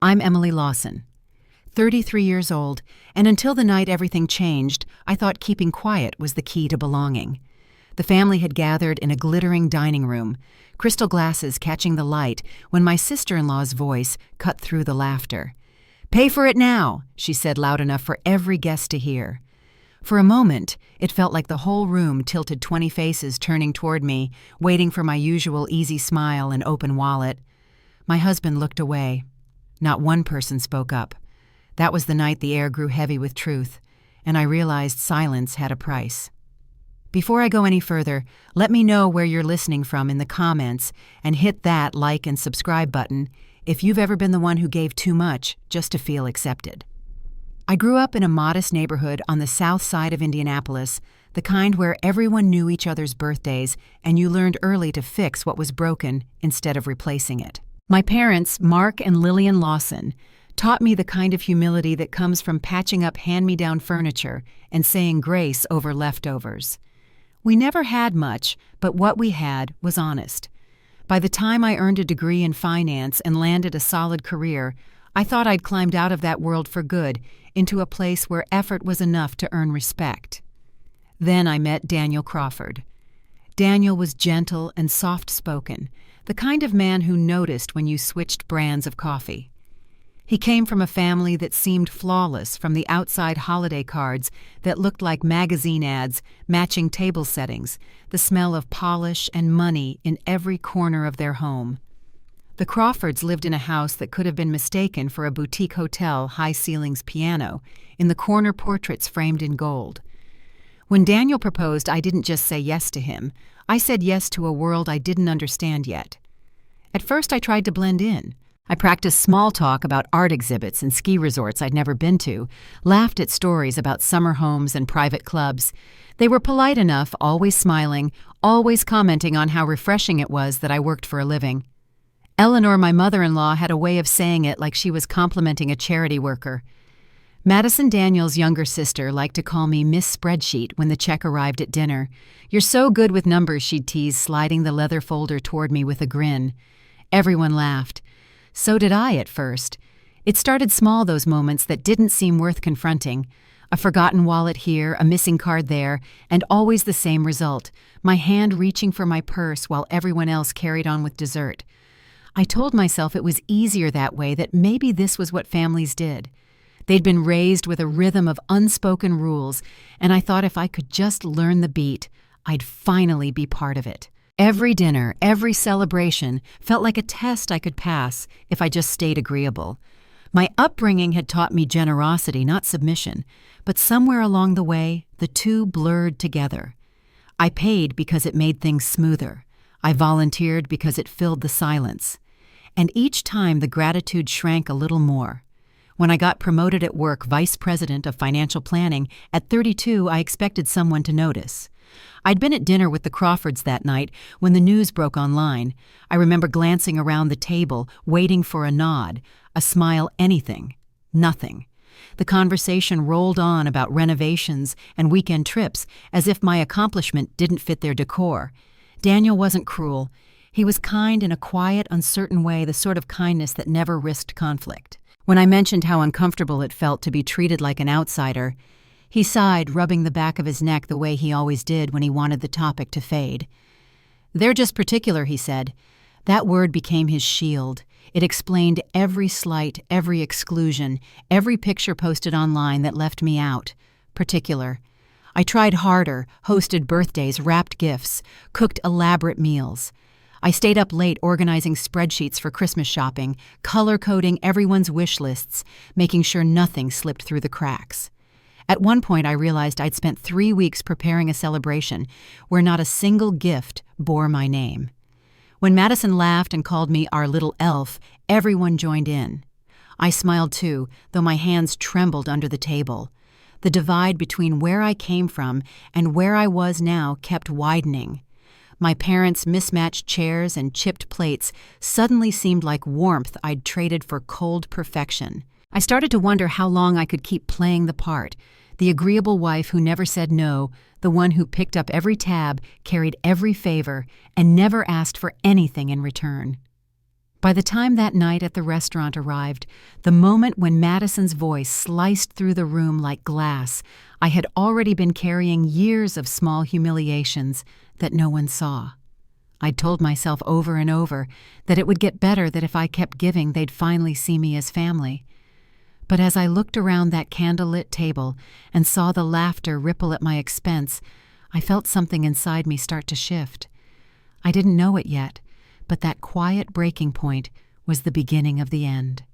I'm Emily Lawson, 33 years old, and until the night everything changed, I thought keeping quiet was the key to belonging. The family had gathered in a glittering dining room, crystal glasses catching the light, when my sister-in-law's voice cut through the laughter. "Pay for it now," she said loud enough for every guest to hear. For a moment, it felt like the whole room tilted 20 faces turning toward me, waiting for my usual easy smile and open wallet. My husband looked away. Not one person spoke up. That was the night the air grew heavy with truth, and I realized silence had a price. Before I go any further, let me know where you're listening from in the comments and hit that like and subscribe button if you've ever been the one who gave too much just to feel accepted. I grew up in a modest neighborhood on the south side of Indianapolis, the kind where everyone knew each other's birthdays and you learned early to fix what was broken instead of replacing it. My parents, Mark and Lillian Lawson, taught me the kind of humility that comes from patching up hand-me-down furniture and saying grace over leftovers. We never had much, but what we had was honest. By the time I earned a degree in finance and landed a solid career, I thought I'd climbed out of that world for good into a place where effort was enough to earn respect. Then I met Daniel Crawford. Daniel was gentle and soft-spoken, the kind of man who noticed when you switched brands of coffee. He came from a family that seemed flawless, from the outside holiday cards that looked like magazine ads, matching table settings, the smell of polish and money in every corner of their home. The Crawfords lived in a house that could have been mistaken for a boutique hotel high-ceilings piano, in the corner portraits framed in gold. When Daniel proposed, I didn't just say yes to him. I said yes to a world I didn't understand yet. At first I tried to blend in. I practiced small talk about art exhibits and ski resorts I'd never been to, laughed at stories about summer homes and private clubs. They were polite enough, always smiling, always commenting on how refreshing it was that I worked for a living. Eleanor, my mother-in-law, had a way of saying it like she was complimenting a charity worker. Madison Daniel's younger sister liked to call me Miss Spreadsheet when the check arrived at dinner. "You're so good with numbers," she'd tease, sliding the leather folder toward me with a grin. Everyone laughed. So did I at first. It started small, those moments that didn't seem worth confronting. A forgotten wallet here, a missing card there, and always the same result, my hand reaching for my purse while everyone else carried on with dessert. I told myself it was easier that way, that maybe this was what families did. They'd been raised with a rhythm of unspoken rules, and I thought if I could just learn the beat, I'd finally be part of it. Every dinner, every celebration felt like a test I could pass if I just stayed agreeable. My upbringing had taught me generosity, not submission, but somewhere along the way, the two blurred together. I paid because it made things smoother. I volunteered because it filled the silence. And each time the gratitude shrank a little more. When I got promoted at work, vice president of financial planning, at 32, I expected someone to notice. I'd been at dinner with the Crawfords that night when the news broke online. I remember glancing around the table, waiting for a nod, a smile, anything. Nothing. The conversation rolled on about renovations and weekend trips, as if my accomplishment didn't fit their decor. Daniel wasn't cruel. He was kind in a quiet, uncertain way, the sort of kindness that never risked conflict. When I mentioned how uncomfortable it felt to be treated like an outsider, he sighed, rubbing the back of his neck the way he always did when he wanted the topic to fade. "They're just particular," he said. That word became his shield. It explained every slight, every exclusion, every picture posted online that left me out. Particular. I tried harder, hosted birthdays, wrapped gifts, cooked elaborate meals. I stayed up late organizing spreadsheets for Christmas shopping, color-coding everyone's wish lists, making sure nothing slipped through the cracks. At one point, I realized I'd spent 3 weeks preparing a celebration where not a single gift bore my name. When Madison laughed and called me our little elf, everyone joined in. I smiled too, though my hands trembled under the table. The divide between where I came from and where I was now kept widening. My parents' mismatched chairs and chipped plates suddenly seemed like warmth I'd traded for cold perfection. I started to wonder how long I could keep playing the part, the agreeable wife who never said no, the one who picked up every tab, carried every favor, and never asked for anything in return. By the time that night at the restaurant arrived, the moment when Madison's voice sliced through the room like glass, I had already been carrying years of small humiliations that no one saw. I'd told myself over and over that it would get better, that if I kept giving, they'd finally see me as family. But as I looked around that candlelit table and saw the laughter ripple at my expense, I felt something inside me start to shift. I didn't know it yet, but that quiet breaking point was the beginning of the end.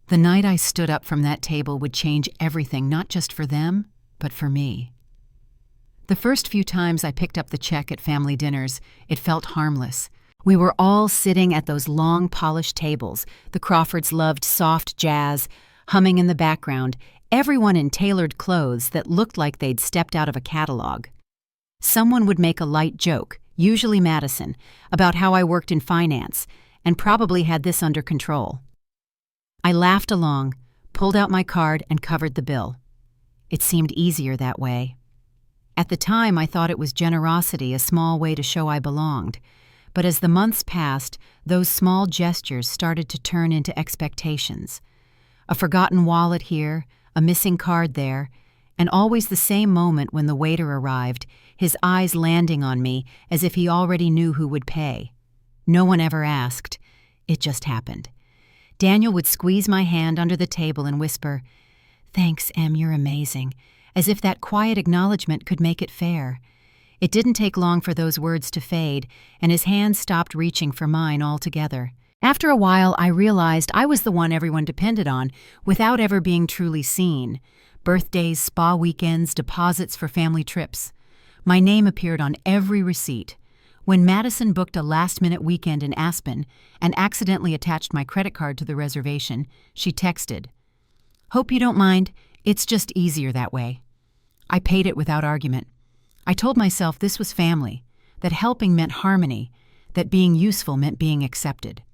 The night I stood up from that table would change everything, not just for them, but for me. The first few times I picked up the check at family dinners, it felt harmless. We were all sitting at those long, polished tables. The Crawfords loved soft jazz, humming in the background, everyone in tailored clothes that looked like they'd stepped out of a catalog. Someone would make a light joke, usually Madison, about how I worked in finance and probably had this under control. I laughed along, pulled out my card, and covered the bill. It seemed easier that way. At the time, I thought it was generosity, a small way to show I belonged. But as the months passed, those small gestures started to turn into expectations. A forgotten wallet here, a missing card there, and always the same moment when the waiter arrived, his eyes landing on me as if he already knew who would pay. No one ever asked. It just happened. Daniel would squeeze my hand under the table and whisper, "Thanks, Em, you're amazing," as if that quiet acknowledgement could make it fair. It didn't take long for those words to fade, and his hand stopped reaching for mine altogether. After a while, I realized I was the one everyone depended on without ever being truly seen. Birthdays, spa weekends, deposits for family trips. My name appeared on every receipt. When Madison booked a last-minute weekend in Aspen and accidentally attached my credit card to the reservation, she texted, "Hope you don't mind. It's just easier that way." I paid it without argument. I told myself this was family, that helping meant harmony, that being useful meant being accepted.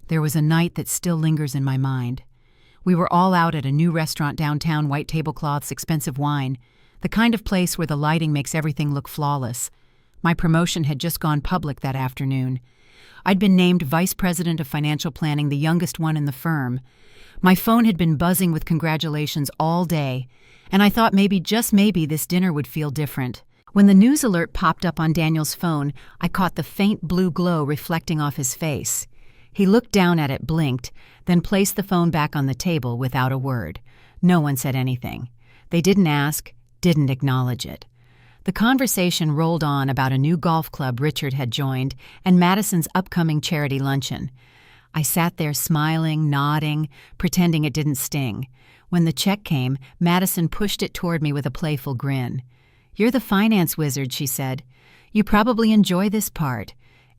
There was a night that still lingers in my mind. We were all out at a new restaurant downtown, white tablecloths, expensive wine, the kind of place where the lighting makes everything look flawless. My promotion had just gone public that afternoon. I'd been named Vice President of Financial Planning, the youngest one in the firm. My phone had been buzzing with congratulations all day, and I thought maybe, just maybe, this dinner would feel different. When the news alert popped up on Daniel's phone, I caught the faint blue glow reflecting off his face. He looked down at it, blinked, then placed the phone back on the table without a word. No one said anything. They didn't ask, didn't acknowledge it. The conversation rolled on about a new golf club Richard had joined and Madison's upcoming charity luncheon. I sat there smiling, nodding, pretending it didn't sting. When the check came, Madison pushed it toward me with a playful grin. "You're the finance wizard," she said. "You probably enjoy this part."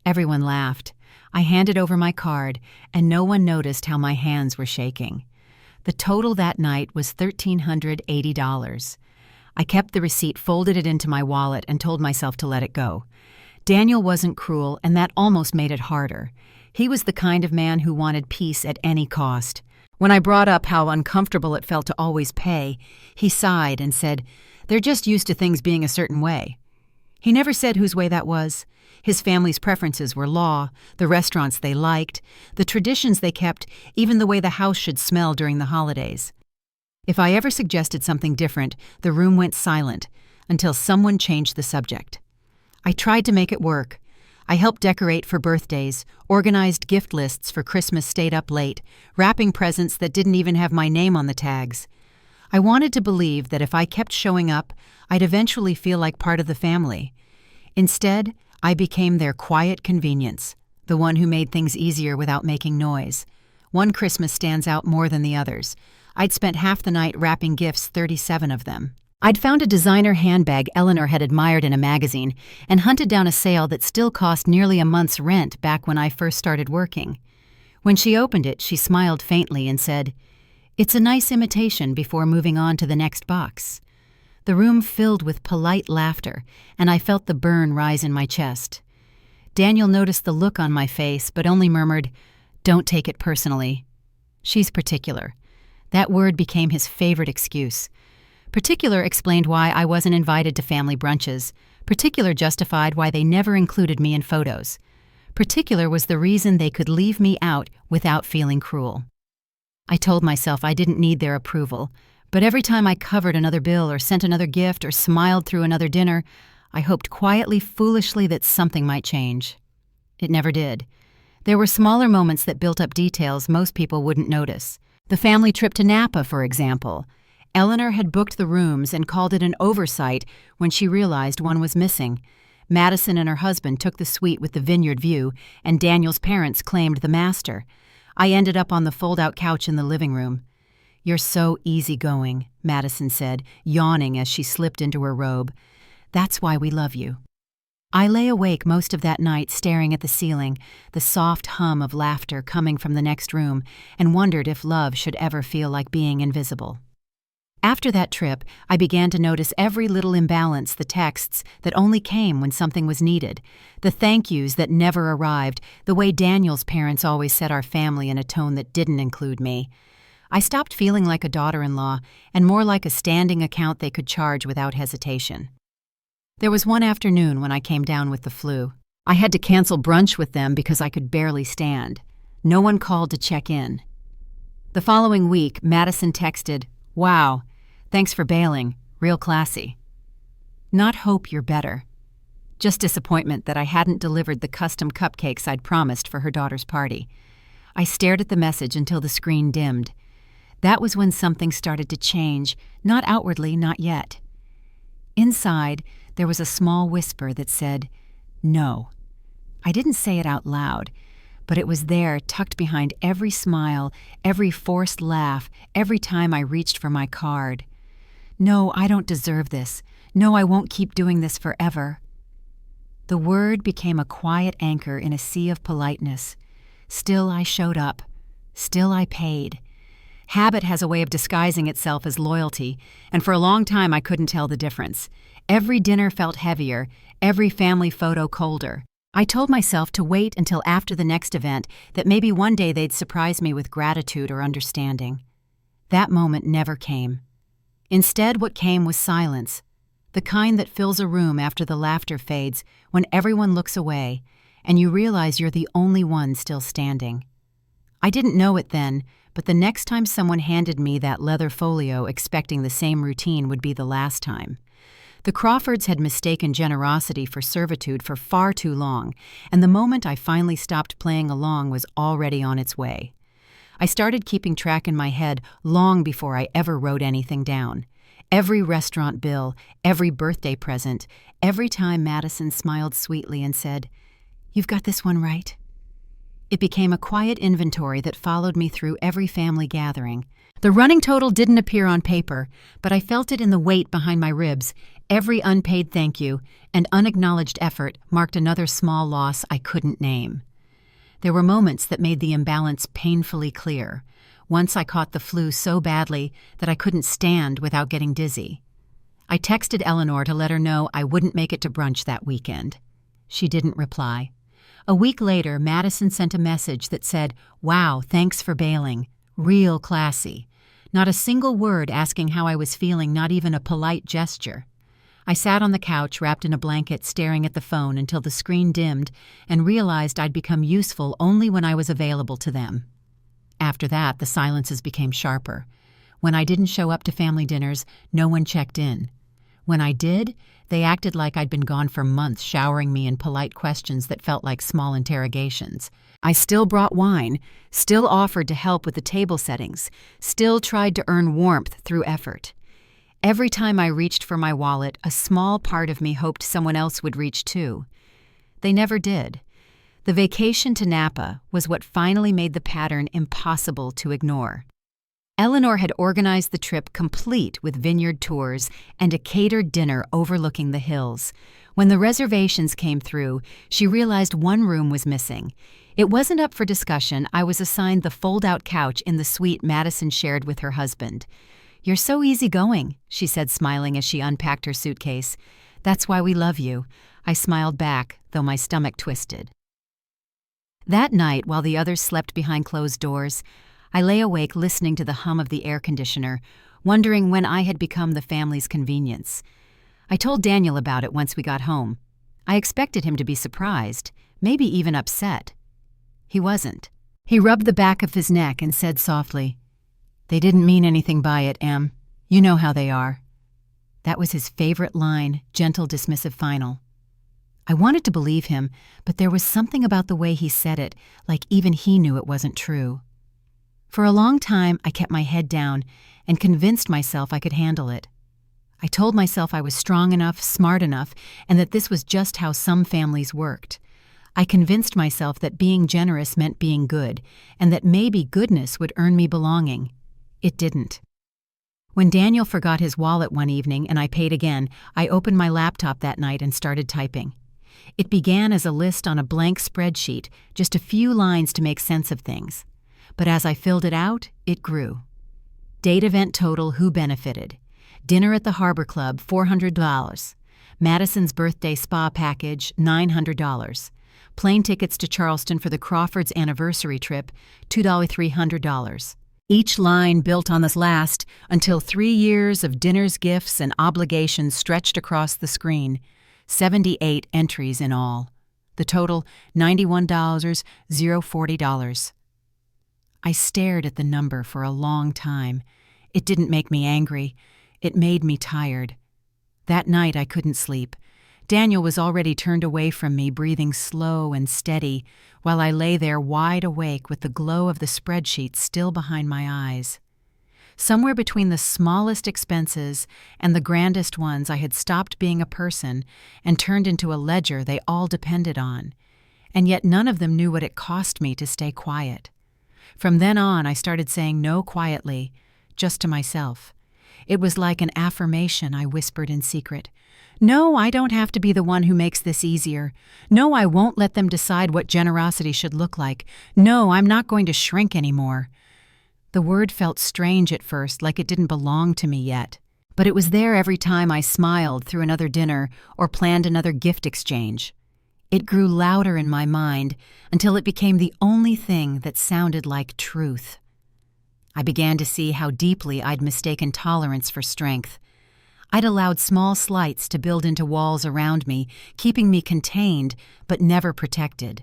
Everyone laughed. I handed over my card, and no one noticed how my hands were shaking. The total that night was $1,380. I kept the receipt, folded it into my wallet, and told myself to let it go. Daniel wasn't cruel, and that almost made it harder. He was the kind of man who wanted peace at any cost. When I brought up how uncomfortable it felt to always pay, he sighed and said, "They're just used to things being a certain way." He never said whose way that was. His family's preferences were law, the restaurants they liked, the traditions they kept, even the way the house should smell during the holidays. If I ever suggested something different, the room went silent until someone changed the subject. I tried to make it work. I helped decorate for birthdays, organized gift lists for Christmas, stayed up late, wrapping presents that didn't even have my name on the tags. I wanted to believe that if I kept showing up, I'd eventually feel like part of the family. Instead, I became their quiet convenience, the one who made things easier without making noise. One Christmas stands out more than the others. I'd spent half the night wrapping gifts, 37 of them. I'd found a designer handbag Eleanor had admired in a magazine and hunted down a sale that still cost nearly a month's rent back when I first started working. When she opened it, she smiled faintly and said, "It's a nice imitation," before moving on to the next box. The room filled with polite laughter, and I felt the burn rise in my chest. Daniel noticed the look on my face, but only murmured, "Don't take it personally." She's particular. That word became his favorite excuse. Particular explained why I wasn't invited to family brunches. Particular justified why they never included me in photos. Particular was the reason they could leave me out without feeling cruel. I told myself I didn't need their approval, but every time I covered another bill or sent another gift or smiled through another dinner, I hoped quietly, foolishly that something might change. It never did. There were smaller moments that built up details most people wouldn't notice. The family trip to Napa, for example. Eleanor had booked the rooms and called it an oversight when she realized one was missing. Madison and her husband took the suite with the vineyard view, and Daniel's parents claimed the master. I ended up on the fold-out couch in the living room. "You're so easygoing," Madison said, yawning as she slipped into her robe. "That's why we love you." I lay awake most of that night staring at the ceiling, the soft hum of laughter coming from the next room, and wondered if love should ever feel like being invisible. After that trip, I began to notice every little imbalance, the texts that only came when something was needed, the thank yous that never arrived, the way Daniel's parents always said our family in a tone that didn't include me. I stopped feeling like a daughter-in-law and more like a standing account they could charge without hesitation. There was one afternoon when I came down with the flu. I had to cancel brunch with them because I could barely stand. No one called to check in. The following week, Madison texted, "Wow, thanks for bailing. Real classy." Not hope you're better. Just disappointment that I hadn't delivered the custom cupcakes I'd promised for her daughter's party. I stared at the message until the screen dimmed. That was when something started to change, not outwardly, not yet. Inside, there was a small whisper that said, "No." I didn't say it out loud, but it was there, tucked behind every smile, every forced laugh, every time I reached for my card. "No, I don't deserve this. No, I won't keep doing this forever." The word became a quiet anchor in a sea of politeness. Still I showed up. Still I paid. Habit has a way of disguising itself as loyalty, and for a long time I couldn't tell the difference. Every dinner felt heavier, every family photo colder. I told myself to wait until after the next event, that maybe one day they'd surprise me with gratitude or understanding. That moment never came. Instead, what came was silence, the kind that fills a room after the laughter fades, when everyone looks away, and you realize you're the only one still standing. I didn't know it then, but the next time someone handed me that leather folio expecting the same routine would be the last time. The Crawfords had mistaken generosity for servitude for far too long, and the moment I finally stopped playing along was already on its way. I started keeping track in my head long before I ever wrote anything down. Every restaurant bill, every birthday present, every time Madison smiled sweetly and said, "You've got this one right." It became a quiet inventory that followed me through every family gathering. The running total didn't appear on paper, but I felt it in the weight behind my ribs. Every unpaid thank you and unacknowledged effort marked another small loss I couldn't name. There were moments that made the imbalance painfully clear. Once I caught the flu so badly that I couldn't stand without getting dizzy. I texted Eleanor to let her know I wouldn't make it to brunch that weekend. She didn't reply. A week later, Madison sent a message that said, "Wow, thanks for bailing. Real classy." Not a single word asking how I was feeling, not even a polite gesture. I sat on the couch wrapped in a blanket staring at the phone until the screen dimmed and realized I'd become useful only when I was available to them. After that, the silences became sharper. When I didn't show up to family dinners, no one checked in. When I did, they acted like I'd been gone for months, showering me in polite questions that felt like small interrogations. I still brought wine, still offered to help with the table settings, still tried to earn warmth through effort. Every time I reached for my wallet, a small part of me hoped someone else would reach too. They never did. The vacation to Napa was what finally made the pattern impossible to ignore. Eleanor had organized the trip complete with vineyard tours and a catered dinner overlooking the hills. When the reservations came through, she realized one room was missing. It wasn't up for discussion. I was assigned the fold-out couch in the suite Madison shared with her husband. "You're so easygoing," she said, smiling as she unpacked her suitcase. "That's why we love you." I smiled back, though my stomach twisted. That night, while the others slept behind closed doors, I lay awake listening to the hum of the air conditioner, wondering when I had become the family's convenience. I told Daniel about it once we got home. I expected him to be surprised, maybe even upset. He wasn't. He rubbed the back of his neck and said softly, "They didn't mean anything by it, Em. You know how they are." That was his favorite line, gentle, dismissive final. I wanted to believe him, but there was something about the way he said it, like even he knew it wasn't true. For a long time, I kept my head down and convinced myself I could handle it. I told myself I was strong enough, smart enough, and that this was just how some families worked. I convinced myself that being generous meant being good, and that maybe goodness would earn me belonging. It didn't. When Daniel forgot his wallet one evening and I paid again, I opened my laptop that night and started typing. It began as a list on a blank spreadsheet, just a few lines to make sense of things. But as I filled it out, it grew. Date, event total, who benefited. Dinner at the Harbor Club, $400. Madison's birthday spa package, $900. Plane tickets to Charleston for the Crawfords' anniversary trip, $2,300. Each line built on this last until 3 years of dinners, gifts, and obligations stretched across the screen. 78 entries in all. The total, $91, $040. I stared at the number for a long time. It didn't make me angry. It made me tired. That night I couldn't sleep. Daniel was already turned away from me, breathing slow and steady, while I lay there wide awake with the glow of the spreadsheet still behind my eyes. Somewhere between the smallest expenses and the grandest ones, I had stopped being a person and turned into a ledger they all depended on. And yet none of them knew what it cost me to stay quiet. From then on, I started saying no quietly, just to myself. It was like an affirmation I whispered in secret. No, I don't have to be the one who makes this easier. No, I won't let them decide what generosity should look like. No, I'm not going to shrink anymore. The word felt strange at first, like it didn't belong to me yet. But it was there every time I smiled through another dinner or planned another gift exchange. It grew louder in my mind until it became the only thing that sounded like truth. I began to see how deeply I'd mistaken tolerance for strength. I'd allowed small slights to build into walls around me, keeping me contained but never protected.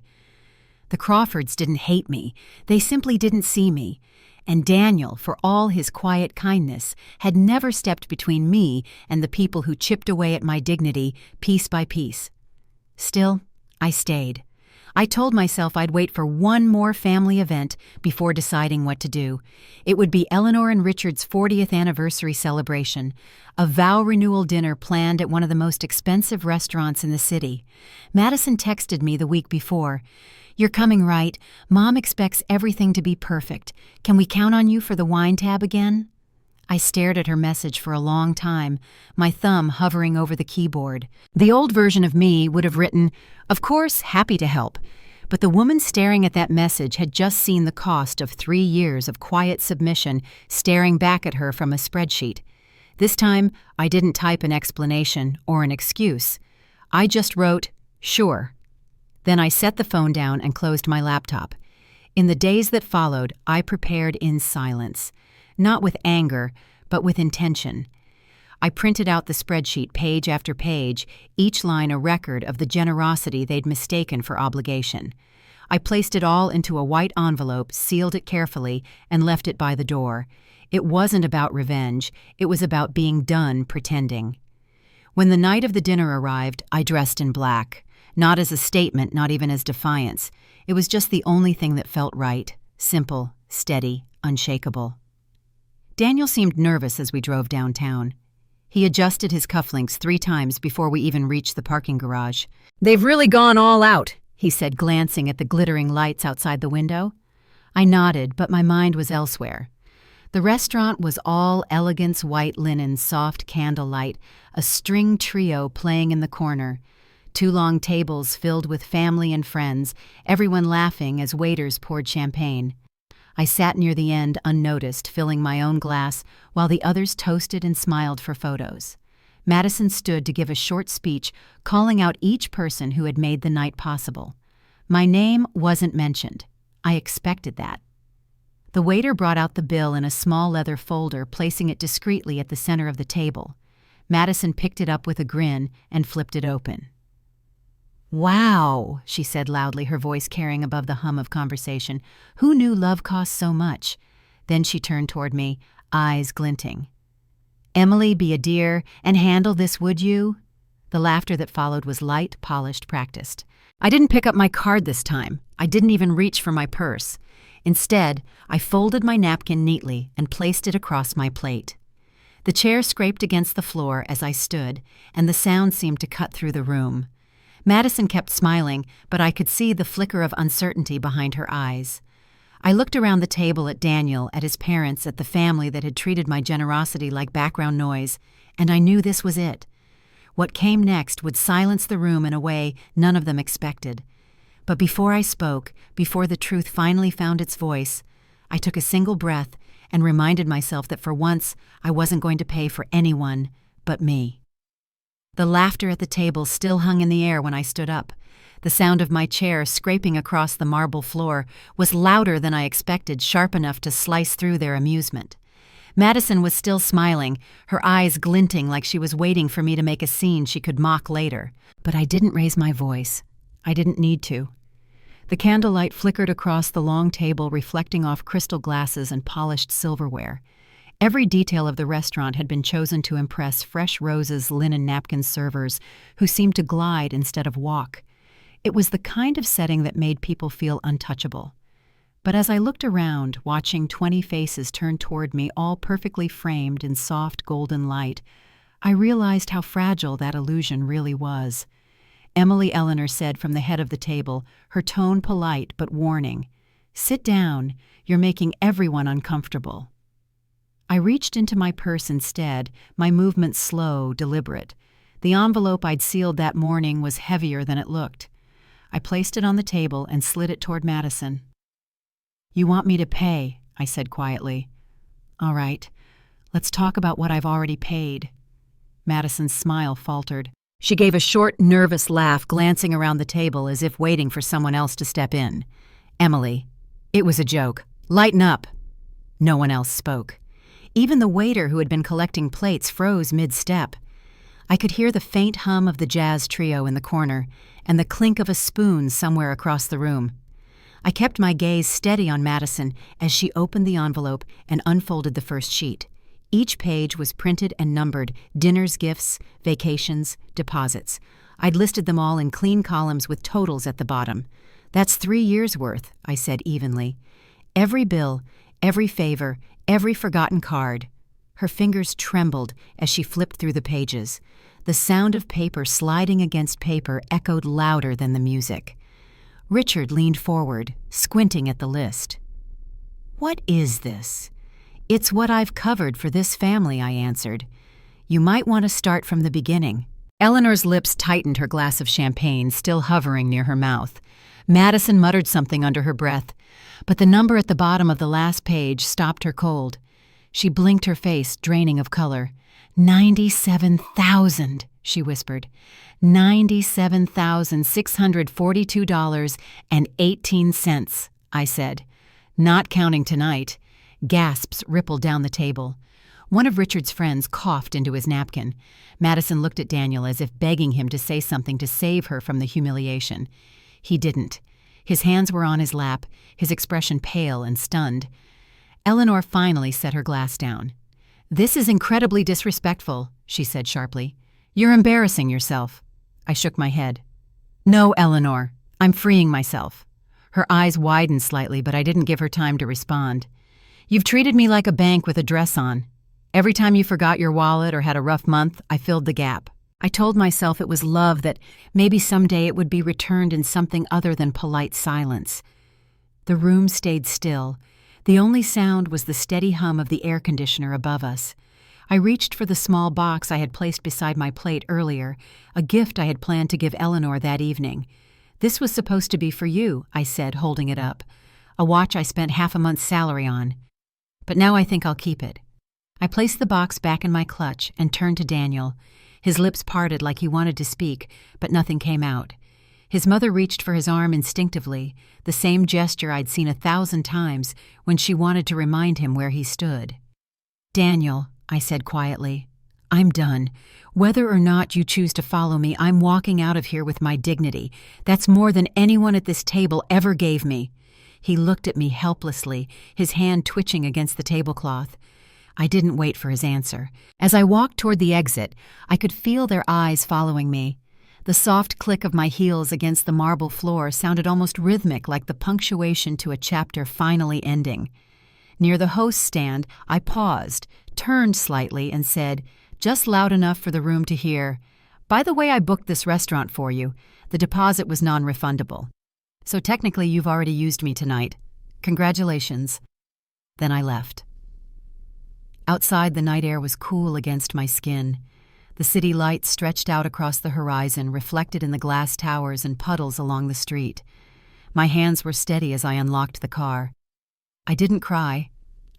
The Crawfords didn't hate me. They simply didn't see me. And Daniel, for all his quiet kindness, had never stepped between me and the people who chipped away at my dignity piece by piece. Still, I stayed. I told myself I'd wait for one more family event before deciding what to do. It would be Eleanor and Richard's 40th anniversary celebration, a vow renewal dinner planned at one of the most expensive restaurants in the city. Madison texted me the week before. "You're coming, right? Mom expects everything to be perfect. Can we count on you for the wine tab again?" I stared at her message for a long time, my thumb hovering over the keyboard. The old version of me would have written, "Of course, happy to help." But the woman staring at that message had just seen the cost of 3 years of quiet submission staring back at her from a spreadsheet. This time, I didn't type an explanation or an excuse. I just wrote, "Sure." Then I set the phone down and closed my laptop. In the days that followed, I prepared in silence. Not with anger, but with intention. I printed out the spreadsheet page after page, each line a record of the generosity they'd mistaken for obligation. I placed it all into a white envelope, sealed it carefully, and left it by the door. It wasn't about revenge. It was about being done pretending. When the night of the dinner arrived, I dressed in black. Not as a statement, not even as defiance. It was just the only thing that felt right. Simple, steady, unshakable. Daniel seemed nervous as we drove downtown. He adjusted his cufflinks 3 times before we even reached the parking garage. "They've really gone all out," he said, glancing at the glittering lights outside the window. I nodded, but my mind was elsewhere. The restaurant was all elegance white linen, soft candlelight, a string trio playing in the corner. 2 long tables filled with family and friends, everyone laughing as waiters poured champagne. I sat near the end unnoticed, filling my own glass, while the others toasted and smiled for photos. Madison stood to give a short speech, calling out each person who had made the night possible. My name wasn't mentioned. I expected that. The waiter brought out the bill in a small leather folder, placing it discreetly at the center of the table. Madison picked it up with a grin and flipped it open. "Wow," she said loudly, her voice carrying above the hum of conversation. "Who knew love cost so much?" Then she turned toward me, eyes glinting. "Emily, be a dear and handle this, would you?" The laughter that followed was light, polished, practiced. I didn't pick up my card this time. I didn't even reach for my purse. Instead, I folded my napkin neatly and placed it across my plate. The chair scraped against the floor as I stood, and the sound seemed to cut through the room. Madison kept smiling, but I could see the flicker of uncertainty behind her eyes. I looked around the table at Daniel, at his parents, at the family that had treated my generosity like background noise, and I knew this was it. What came next would silence the room in a way none of them expected. But before I spoke, before the truth finally found its voice, I took a single breath and reminded myself that for once I wasn't going to pay for anyone but me. The laughter at the table still hung in the air when I stood up. The sound of my chair scraping across the marble floor was louder than I expected, sharp enough to slice through their amusement. Madison was still smiling, her eyes glinting like she was waiting for me to make a scene she could mock later. But I didn't raise my voice. I didn't need to. The candlelight flickered across the long table, reflecting off crystal glasses and polished silverware. Every detail of the restaurant had been chosen to impress fresh roses, linen napkin servers who seemed to glide instead of walk. It was the kind of setting that made people feel untouchable. But as I looked around, watching 20 faces turn toward me, all perfectly framed in soft golden light, I realized how fragile that illusion really was. Emily Eleanor said from the head of the table, her tone polite but warning, "Sit down, you're making everyone uncomfortable." I reached into my purse instead, my movements slow, deliberate. The envelope I'd sealed that morning was heavier than it looked. I placed it on the table and slid it toward Madison. "You want me to pay," I said quietly. "All right, let's talk about what I've already paid." Madison's smile faltered. She gave a short, nervous laugh, glancing around the table as if waiting for someone else to step in. "Emily, it was a joke. Lighten up." No one else spoke. Even the waiter who had been collecting plates froze mid-step. I could hear the faint hum of the jazz trio in the corner and the clink of a spoon somewhere across the room. I kept my gaze steady on Madison as she opened the envelope and unfolded the first sheet. Each page was printed and numbered: dinners, gifts, vacations, deposits. I'd listed them all in clean columns with totals at the bottom. "That's 3 years' worth," I said evenly. "Every bill, every favor, every forgotten card." Her fingers trembled as she flipped through the pages. The sound of paper sliding against paper echoed louder than the music. Richard leaned forward, squinting at the list. "What is this?" "It's what I've covered for this family," I answered. "You might want to start from the beginning." Eleanor's lips tightened, her glass of champagne still hovering near her mouth. Madison muttered something under her breath, but the number at the bottom of the last page stopped her cold. She blinked, her face draining of color. $97,000, she whispered. $97,642.18, I said. "Not counting tonight." Gasps rippled down the table. One of Richard's friends coughed into his napkin. Madison looked at Daniel as if begging him to say something to save her from the humiliation. He didn't. His hands were on his lap, his expression pale and stunned. Eleanor finally set her glass down. "This is incredibly disrespectful," she said sharply. "You're embarrassing yourself." I shook my head. "No, Eleanor, I'm freeing myself." Her eyes widened slightly, but I didn't give her time to respond. "You've treated me like a bank with a dress on. Every time you forgot your wallet or had a rough month, I filled the gap." I told myself it was love, that maybe someday it would be returned in something other than polite silence. The room stayed still. The only sound was the steady hum of the air conditioner above us. I reached for the small box I had placed beside my plate earlier, a gift I had planned to give Eleanor that evening. "This was supposed to be for you," I said, holding it up. "A watch I spent half a month's salary on. But now I think I'll keep it." I placed the box back in my clutch and turned to Daniel. His lips parted like he wanted to speak, but nothing came out. His mother reached for his arm instinctively, the same gesture I'd seen 1,000 times when she wanted to remind him where he stood. "Daniel," I said quietly, I'm done. Whether or not you choose to follow me, I'm walking out of here with my dignity. That's more than anyone at this table ever gave me." He looked at me helplessly, his hand twitching against the tablecloth. I didn't wait for his answer. As I walked toward the exit, I could feel their eyes following me. The soft click of my heels against the marble floor sounded almost rhythmic, like the punctuation to a chapter finally ending. Near the host's stand, I paused, turned slightly, and said, just loud enough for the room to hear, "By the way, I booked this restaurant for you. The deposit was non-refundable. So technically you've already used me tonight. Congratulations." Then I left. Outside, the night air was cool against my skin. The city lights stretched out across the horizon, reflected in the glass towers and puddles along the street. My hands were steady as I unlocked the car. I didn't cry.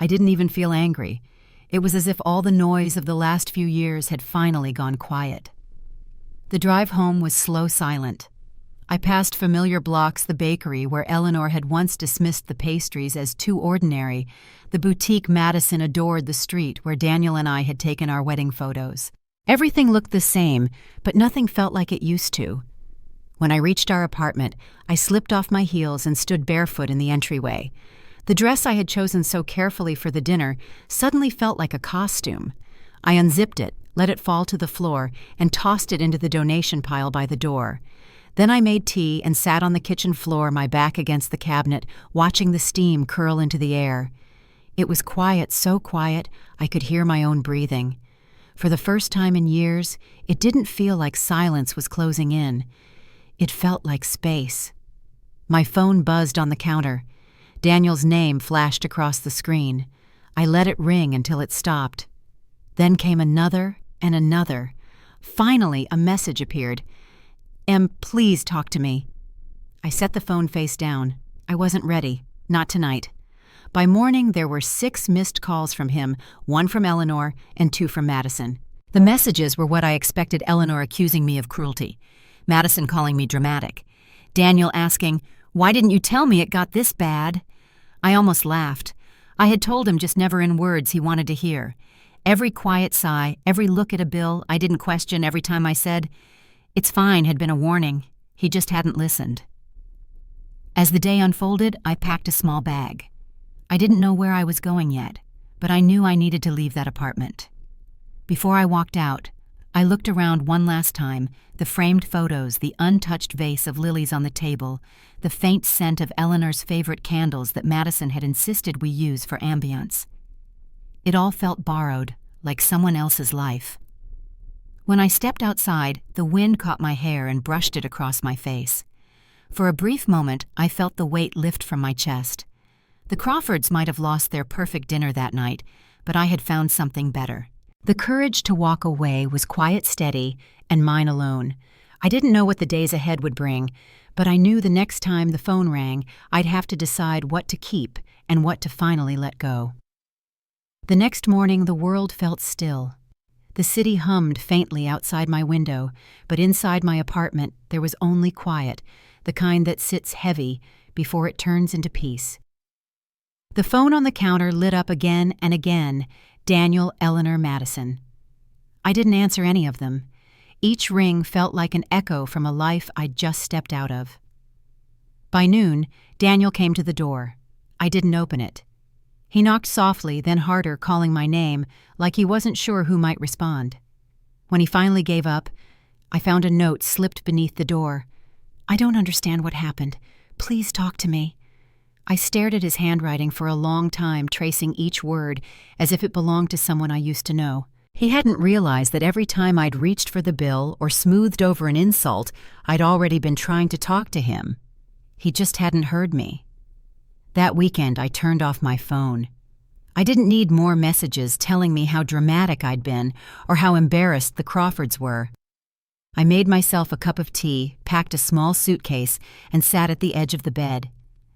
I didn't even feel angry. It was as if all the noise of the last few years had finally gone quiet. The drive home was slow silent. I passed familiar blocks, the bakery where Eleanor had once dismissed the pastries as too ordinary, the boutique Madison adored, the street where Daniel and I had taken our wedding photos. Everything looked the same, but nothing felt like it used to. When I reached our apartment, I slipped off my heels and stood barefoot in the entryway. The dress I had chosen so carefully for the dinner suddenly felt like a costume. I unzipped it, let it fall to the floor, and tossed it into the donation pile by the door. Then I made tea and sat on the kitchen floor, my back against the cabinet, watching the steam curl into the air. It was quiet, so quiet I could hear my own breathing. For the first time in years, it didn't feel like silence was closing in. It felt like space. My phone buzzed on the counter. Daniel's name flashed across the screen. I let it ring until it stopped. Then came another and another. Finally, a message appeared. "Em, please talk to me." I set the phone face down. I wasn't ready. Not tonight. By morning, there were 6 missed calls from him, 1 from Eleanor and 2 from Madison. The messages were what I expected: Eleanor accusing me of cruelty, Madison calling me dramatic, Daniel asking, "Why didn't you tell me it got this bad?" I almost laughed. I had told him, just never in words he wanted to hear. Every quiet sigh, every look at a bill I didn't question, every time I said, "It's fine," had been a warning. He just hadn't listened. As the day unfolded, I packed a small bag. I didn't know where I was going yet, but I knew I needed to leave that apartment. Before I walked out, I looked around one last time, the framed photos, the untouched vase of lilies on the table, the faint scent of Eleanor's favorite candles that Madison had insisted we use for ambience. It all felt borrowed, like someone else's life. When I stepped outside, the wind caught my hair and brushed it across my face. For a brief moment, I felt the weight lift from my chest. The Crawfords might have lost their perfect dinner that night, but I had found something better. The courage to walk away was quiet, steady, and mine alone. I didn't know what the days ahead would bring, but I knew the next time the phone rang, I'd have to decide what to keep and what to finally let go. The next morning, the world felt still. The city hummed faintly outside my window, but inside my apartment there was only quiet, the kind that sits heavy before it turns into peace. The phone on the counter lit up again and again. Daniel, Eleanor, Madison. I didn't answer any of them. Each ring felt like an echo from a life I'd just stepped out of. By noon, Daniel came to the door. I didn't open it. He knocked softly, then harder, calling my name, like he wasn't sure who might respond. When he finally gave up, I found a note slipped beneath the door. "I don't understand what happened. Please talk to me." I stared at his handwriting for a long time, tracing each word as if it belonged to someone I used to know. He hadn't realized that every time I'd reached for the bill or smoothed over an insult, I'd already been trying to talk to him. He just hadn't heard me. That weekend, I turned off my phone. I didn't need more messages telling me how dramatic I'd been or how embarrassed the Crawfords were. I made myself a cup of tea, packed a small suitcase, and sat at the edge of the bed.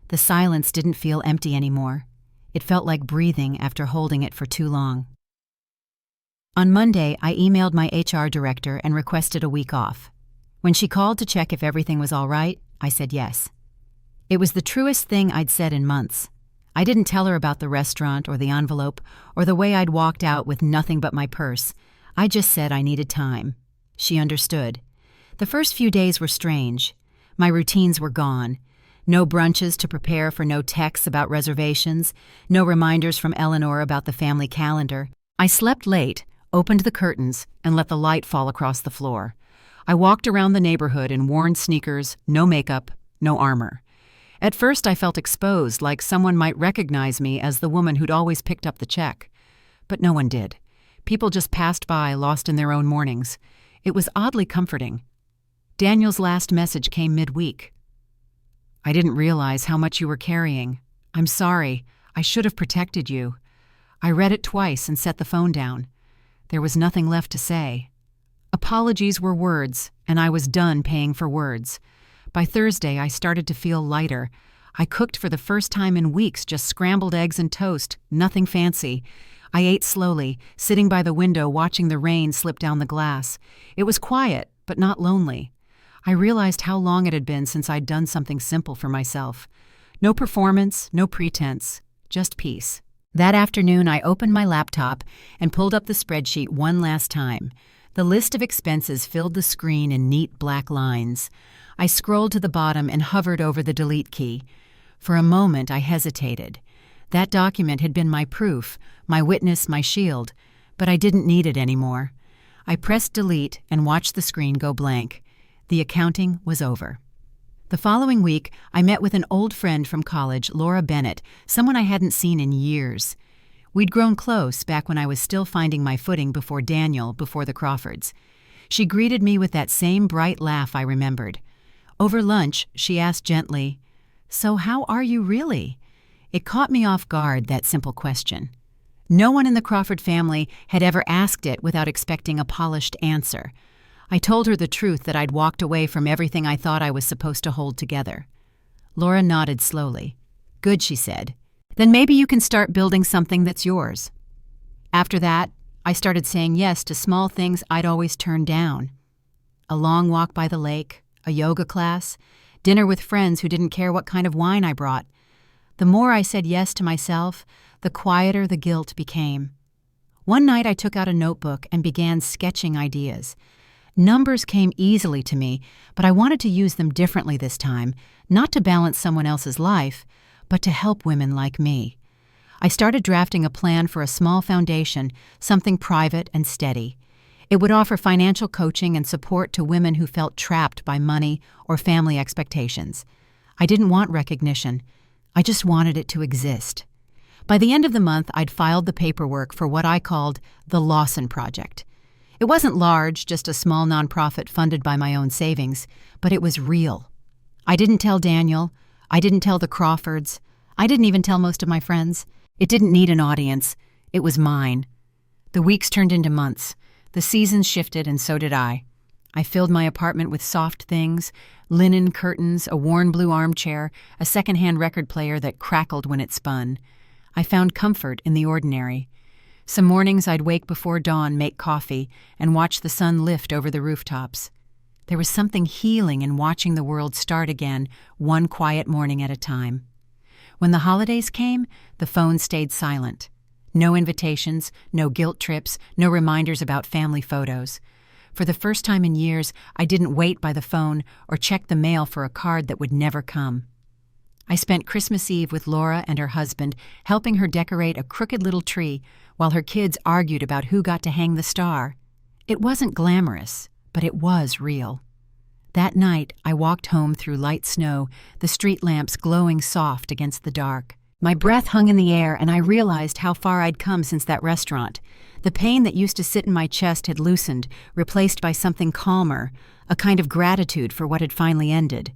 The silence didn't feel empty anymore. It felt like breathing after holding it for too long. On Monday, I emailed my HR director and requested a week off. When she called to check if everything was all right, I said yes. It was the truest thing I'd said in months. I didn't tell her about the restaurant or the envelope or the way I'd walked out with nothing but my purse. I just said I needed time. She understood. The first few days were strange. My routines were gone. No brunches to prepare for, no texts about reservations, no reminders from Eleanor about the family calendar. I slept late, opened the curtains, and let the light fall across the floor. I walked around the neighborhood in worn sneakers, no makeup, no armor. At first I felt exposed, like someone might recognize me as the woman who'd always picked up the check. But no one did. People just passed by, lost in their own mornings. It was oddly comforting. Daniel's last message came midweek. "I didn't realize how much you were carrying. I'm sorry. I should have protected you." I read it twice and set the phone down. There was nothing left to say. Apologies were words, and I was done paying for words. By Thursday, I started to feel lighter. I cooked for the first time in weeks, just scrambled eggs and toast, nothing fancy. I ate slowly, sitting by the window watching the rain slip down the glass. It was quiet, but not lonely. I realized how long it had been since I'd done something simple for myself. No performance, no pretense, just peace. That afternoon, I opened my laptop and pulled up the spreadsheet one last time. The list of expenses filled the screen in neat black lines. I scrolled to the bottom and hovered over the delete key. For a moment, I hesitated. That document had been my proof, my witness, my shield, but I didn't need it anymore. I pressed delete and watched the screen go blank. The accounting was over. The following week, I met with an old friend from college, Laura Bennett, someone I hadn't seen in years. We'd grown close back when I was still finding my footing before Daniel, before the Crawfords. She greeted me with that same bright laugh I remembered. Over lunch, she asked gently, "So how are you really?" It caught me off guard, that simple question. No one in the Crawford family had ever asked it without expecting a polished answer. I told her the truth, that I'd walked away from everything I thought I was supposed to hold together. Laura nodded slowly. "Good," she said. "Then maybe you can start building something that's yours." After that, I started saying yes to small things I'd always turned down. A long walk by the lake, a yoga class, dinner with friends who didn't care what kind of wine I brought. The more I said yes to myself, the quieter the guilt became. One night I took out a notebook and began sketching ideas. Numbers came easily to me, but I wanted to use them differently this time, not to balance someone else's life, but to help women like me. I started drafting a plan for a small foundation, something private and steady. It would offer financial coaching and support to women who felt trapped by money or family expectations. I didn't want recognition. I just wanted it to exist. By the end of the month, I'd filed the paperwork for what I called the Lawson Project. It wasn't large, just a small nonprofit funded by my own savings, but it was real. I didn't tell Daniel. I didn't tell the Crawfords. I didn't even tell most of my friends. It didn't need an audience. It was mine. The weeks turned into months. The seasons shifted, and so did I. I filled my apartment with soft things, linen curtains, a worn blue armchair, a secondhand record player that crackled when it spun. I found comfort in the ordinary. Some mornings I'd wake before dawn, make coffee, and watch the sun lift over the rooftops. There was something healing in watching the world start again, one quiet morning at a time. When the holidays came, the phone stayed silent. No invitations, no guilt trips, no reminders about family photos. For the first time in years, I didn't wait by the phone or check the mail for a card that would never come. I spent Christmas Eve with Laura and her husband, helping her decorate a crooked little tree while her kids argued about who got to hang the star. It wasn't glamorous, but it was real. That night, I walked home through light snow, the street lamps glowing soft against the dark. My breath hung in the air, and I realized how far I'd come since that restaurant. The pain that used to sit in my chest had loosened, replaced by something calmer, a kind of gratitude for what had finally ended.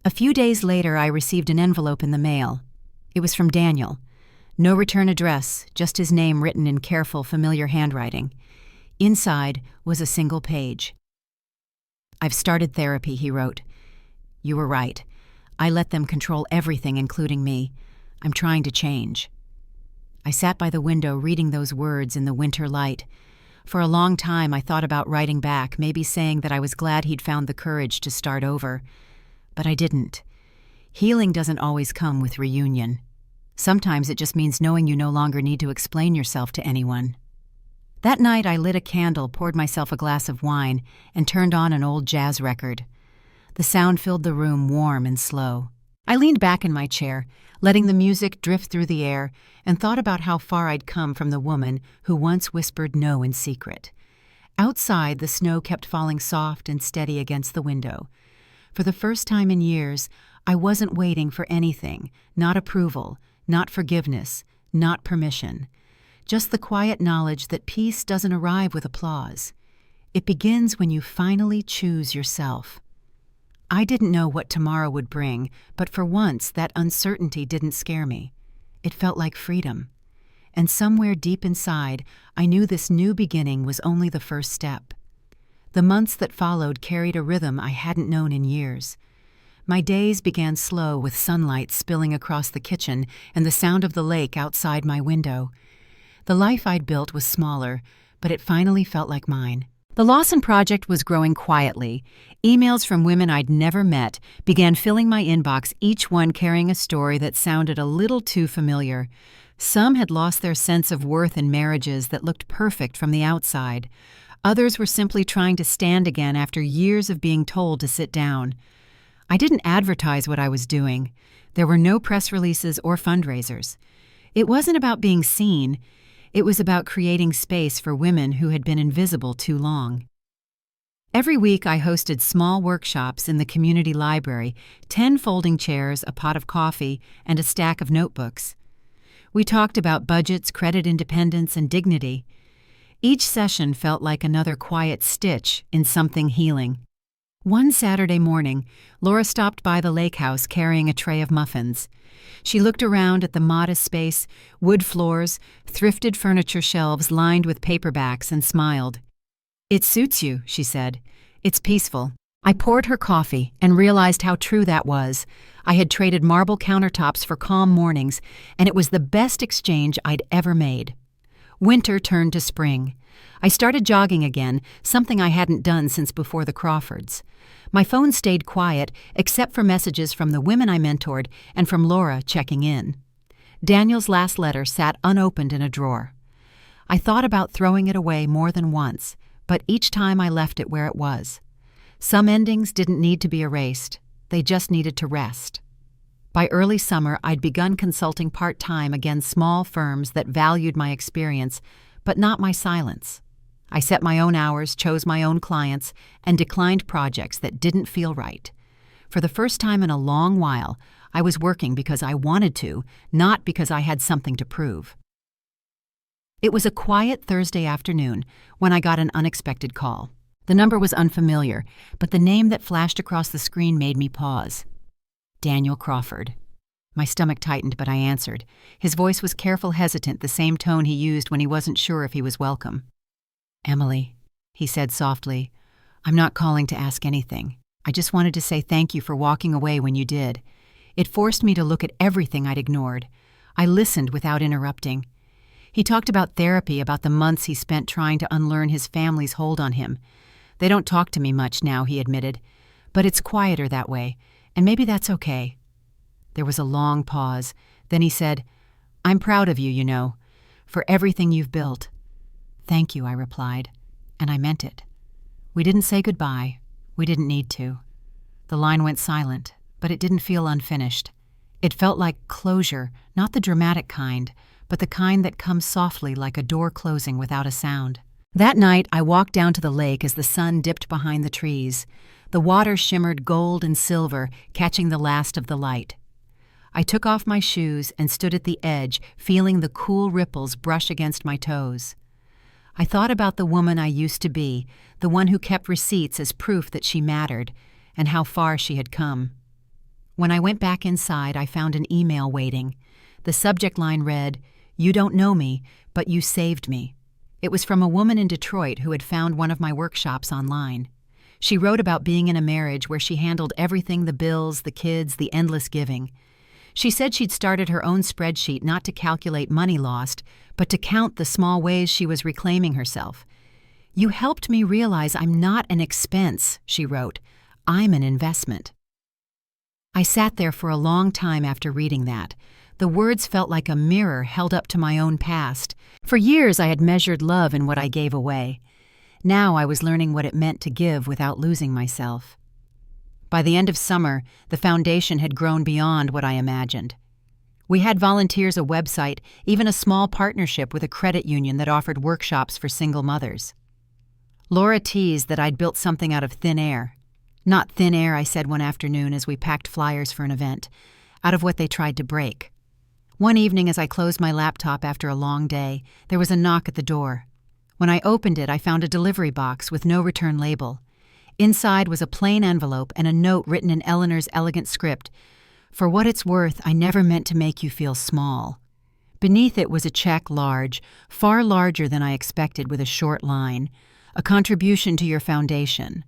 A few days later, I received an envelope in the mail. It was from Daniel. No return address, just his name written in careful, familiar handwriting. Inside was a single page. "I've started therapy," he wrote. "You were right. I let them control everything, including me. I'm trying to change." I sat by the window reading those words in the winter light. For a long time, I thought about writing back, maybe saying that I was glad he'd found the courage to start over. But I didn't. Healing doesn't always come with reunion. Sometimes it just means knowing you no longer need to explain yourself to anyone. That night I lit a candle, poured myself a glass of wine, and turned on an old jazz record. The sound filled the room warm and slow. I leaned back in my chair, letting the music drift through the air, and thought about how far I'd come from the woman who once whispered no in secret. Outside, the snow kept falling soft and steady against the window. For the first time in years, I wasn't waiting for anything, not approval, not forgiveness, not permission. Just the quiet knowledge that peace doesn't arrive with applause. It begins when you finally choose yourself. I didn't know what tomorrow would bring, but for once that uncertainty didn't scare me. It felt like freedom. And somewhere deep inside, I knew this new beginning was only the first step. The months that followed carried a rhythm I hadn't known in years. My days began slow with sunlight spilling across the kitchen and the sound of the lake outside my window. The life I'd built was smaller, but it finally felt like mine. The Lawson Project was growing quietly. Emails from women I'd never met began filling my inbox, each one carrying a story that sounded a little too familiar. Some had lost their sense of worth in marriages that looked perfect from the outside. Others were simply trying to stand again after years of being told to sit down. I didn't advertise what I was doing. There were no press releases or fundraisers. It wasn't about being seen. It was about creating space for women who had been invisible too long. Every week I hosted small workshops in the community library, 10 folding chairs, a pot of coffee, and a stack of notebooks. We talked about budgets, credit independence, and dignity. Each session felt like another quiet stitch in something healing. One Saturday morning, Laura stopped by the lake house carrying a tray of muffins. She looked around at the modest space, wood floors, thrifted furniture shelves lined with paperbacks, and smiled. "It suits you," she said. "It's peaceful." I poured her coffee and realized how true that was. I had traded marble countertops for calm mornings, and it was the best exchange I'd ever made. Winter turned to spring. I started jogging again, something I hadn't done since before the Crawfords. My phone stayed quiet, except for messages from the women I mentored and from Laura checking in. Daniel's last letter sat unopened in a drawer. I thought about throwing it away more than once, but each time I left it where it was. Some endings didn't need to be erased. They just needed to rest. By early summer, I'd begun consulting part-time against small firms that valued my experience, but not my silence. I set my own hours, chose my own clients, and declined projects that didn't feel right. For the first time in a long while, I was working because I wanted to, not because I had something to prove. It was a quiet Thursday afternoon when I got an unexpected call. The number was unfamiliar, but the name that flashed across the screen made me pause. Daniel Crawford. My stomach tightened, but I answered. His voice was careful, hesitant, the same tone he used when he wasn't sure if he was welcome. "Emily," he said softly, "I'm not calling to ask anything. I just wanted to say thank you for walking away when you did. It forced me to look at everything I'd ignored. I listened without interrupting." He talked about therapy, about the months he spent trying to unlearn his family's hold on him. "They don't talk to me much now," he admitted, "but it's quieter that way, and maybe that's okay." There was a long pause. Then he said, "I'm proud of you, you know, for everything you've built." "Thank you," I replied, and I meant it. We didn't say goodbye. We didn't need to. The line went silent, but it didn't feel unfinished. It felt like closure, not the dramatic kind, but the kind that comes softly like a door closing without a sound. That night, I walked down to the lake as the sun dipped behind the trees. The water shimmered gold and silver, catching the last of the light. I took off my shoes and stood at the edge, feeling the cool ripples brush against my toes. I thought about the woman I used to be, the one who kept receipts as proof that she mattered, and how far she had come. When I went back inside, I found an email waiting. The subject line read, "You don't know me, but you saved me." It was from a woman in Detroit who had found one of my workshops online. She wrote about being in a marriage where she handled everything: the bills, the kids, the endless giving. She said she'd started her own spreadsheet not to calculate money lost, but to count the small ways she was reclaiming herself. "You helped me realize I'm not an expense," she wrote. "I'm an investment." I sat there for a long time after reading that. The words felt like a mirror held up to my own past. For years I had measured love in what I gave away. Now I was learning what it meant to give without losing myself. By the end of summer, the foundation had grown beyond what I imagined. We had volunteers, a website, even a small partnership with a credit union that offered workshops for single mothers. Laura teased that I'd built something out of thin air. Not thin air, I said one afternoon as we packed flyers for an event, out of what they tried to break. One evening as I closed my laptop after a long day, there was a knock at the door. When I opened it, I found a delivery box with no return label. Inside was a plain envelope and a note written in Eleanor's elegant script. "For what it's worth, I never meant to make you feel small." Beneath it was a check large, far larger than I expected, with a short line, "A contribution to your foundation."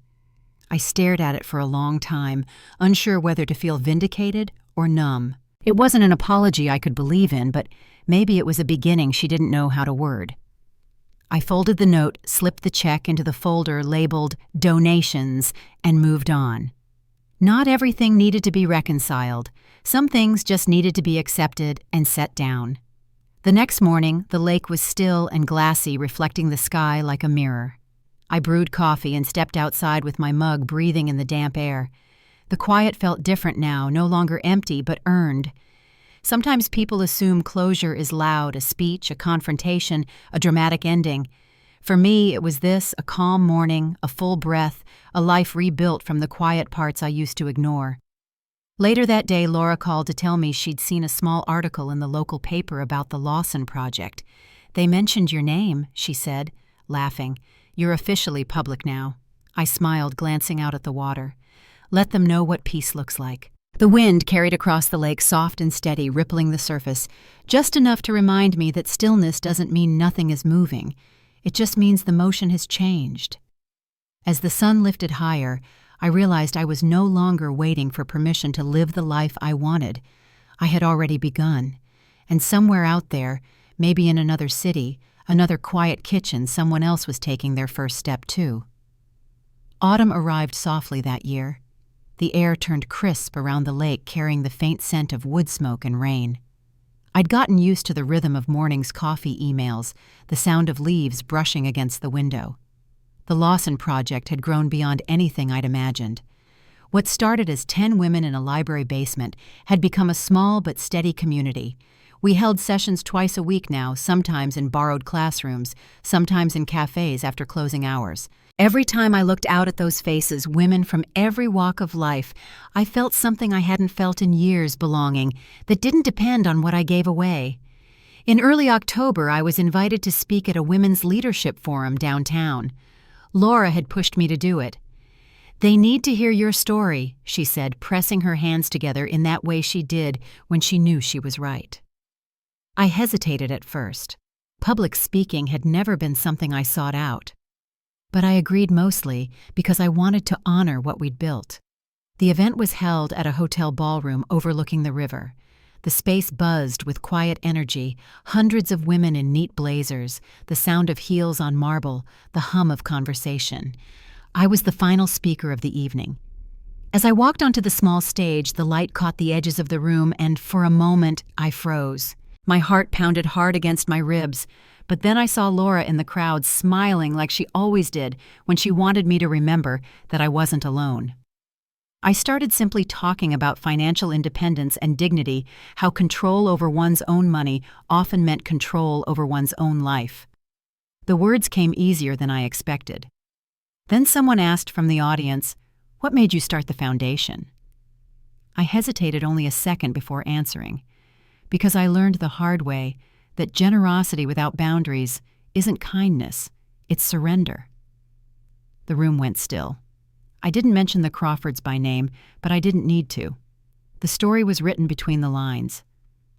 I stared at it for a long time, unsure whether to feel vindicated or numb. It wasn't an apology I could believe in, but maybe it was a beginning she didn't know how to word. I folded the note, slipped the check into the folder labeled Donations, and moved on. Not everything needed to be reconciled. Some things just needed to be accepted and set down. The next morning, the lake was still and glassy, reflecting the sky like a mirror. I brewed coffee and stepped outside with my mug, breathing in the damp air. The quiet felt different now, no longer empty, but earned. Sometimes people assume closure is loud, a speech, a confrontation, a dramatic ending. For me, it was this, a calm morning, a full breath, a life rebuilt from the quiet parts I used to ignore. Later that day, Laura called to tell me she'd seen a small article in the local paper about the Lawson Project. "They mentioned your name," she said, laughing. "You're officially public now." I smiled, glancing out at the water. Let them know what peace looks like. The wind carried across the lake, soft and steady, rippling the surface, just enough to remind me that stillness doesn't mean nothing is moving. It just means the motion has changed. As the sun lifted higher, I realized I was no longer waiting for permission to live the life I wanted. I had already begun. And somewhere out there, maybe in another city, another quiet kitchen, someone else was taking their first step too. Autumn arrived softly that year. The air turned crisp around the lake, carrying the faint scent of wood smoke and rain. I'd gotten used to the rhythm of morning's coffee emails, the sound of leaves brushing against the window. The Lawson Project had grown beyond anything I'd imagined. What started as 10 women in a library basement had become a small but steady community. We held sessions twice a week now, sometimes in borrowed classrooms, sometimes in cafes after closing hours. Every time I looked out at those faces, women from every walk of life, I felt something I hadn't felt in years, belonging, that didn't depend on what I gave away. In early October, I was invited to speak at a women's leadership forum downtown. Laura had pushed me to do it. "They need to hear your story," she said, pressing her hands together in that way she did when she knew she was right. I hesitated at first. Public speaking had never been something I sought out. But I agreed mostly because I wanted to honor what we'd built. The event was held at a hotel ballroom overlooking the river. The space buzzed with quiet energy, hundreds of women in neat blazers, the sound of heels on marble, the hum of conversation. I was the final speaker of the evening. As I walked onto the small stage, the light caught the edges of the room, and for a moment I froze. My heart pounded hard against my ribs. But then I saw Laura in the crowd, smiling like she always did when she wanted me to remember that I wasn't alone. I started simply talking about financial independence and dignity, how control over one's own money often meant control over one's own life. The words came easier than I expected. Then someone asked from the audience, "What made you start the foundation?" I hesitated only a second before answering, because I learned the hard way that generosity without boundaries isn't kindness, it's surrender. The room went still. I didn't mention the Crawfords by name, but I didn't need to. The story was written between the lines.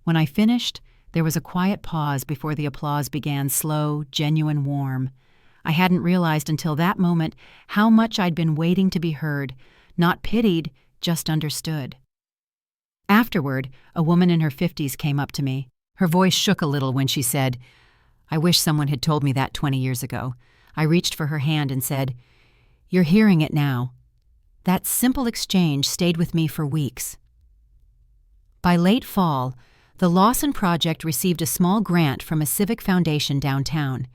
When I finished, there was a quiet pause before the applause began, slow, genuine, warm. I hadn't realized until that moment how much I'd been waiting to be heard, not pitied, just understood. Afterward, a woman in her 50s came up to me. Her voice shook a little when she said, "I wish someone had told me that 20 years ago." I reached for her hand and said, "You're hearing it now." That simple exchange stayed with me for weeks. By late fall, The Lawson Project received a small grant from a civic foundation downtown.